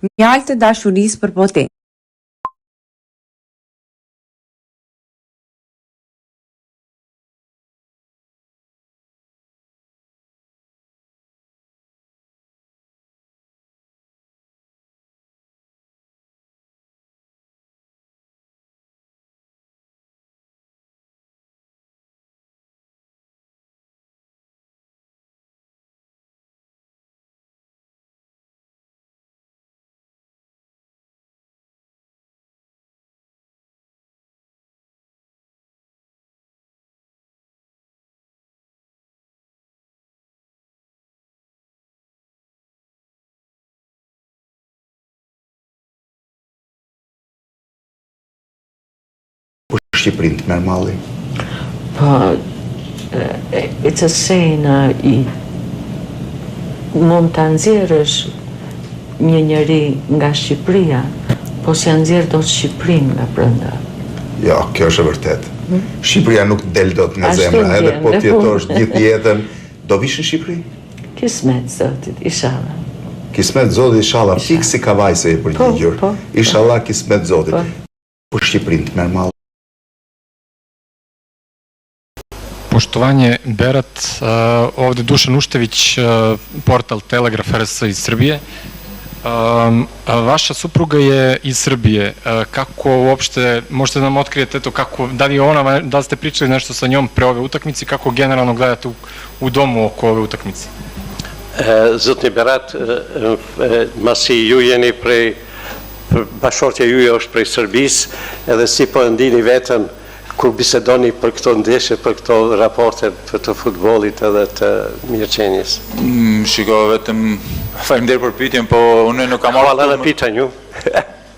Mjaltë të dashurisë për botë. Shqipërinë të merr malli? Po, it's a saying, mund të nxjerrësh një njeri nga Shqipëria, po s'ja nxjerr dot Shqipërinë nga brenda. Jo, kjo është e vërtet. Shqipëria nuk del dot nga zemra, edhe po të jetosh gjithë jetën, do vish në Shqipëri? Kismet Zotit, inshallah. Kismet Zotit, inshallah, pikë si kavaj se e përgjigjur. Inshallah, kismet Zotit. Po Shqipërinë të merr malli? Poštovanje, Berat, ovde Dušan Uštević, portal Telegraf RS iz Srbije. Vaša supruga je iz Srbije. Kako uopšte, možete da nam otkrijete to, kako, da li je ona, da li ste pričali nešto sa njom pre ove utakmice, kako generalno gledate u domu oko ove utakmice? Zotni Berat, masi ju jeni prej, bashortja juja është prej Serbis, edhe si po ndini vetën kur bisedoni për këto ndeshje, për këto raporte të futbollit edhe të mirëqenies? Shiko, vetëm faleminderit për pyetjen, po unë nuk kam marrë edhe pyetja ju.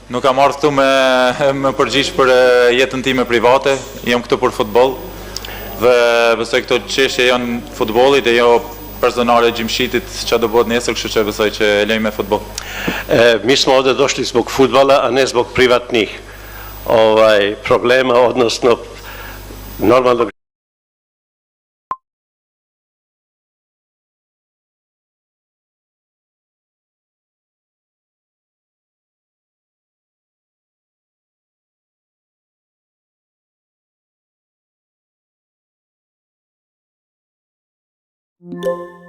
Nuk kam marrë këtu me përgjigj për jetën time private, jam këtu për futboll. Dhe besoj këto çështje janë futbollit e jo personale gjimshitit që do bëhet nesër, kështu që besoj që e lejmë me futboll. Mi smo ovde došli zbog fudbala, a ne zbog privatnih problema, odnosno normalno. Thank you.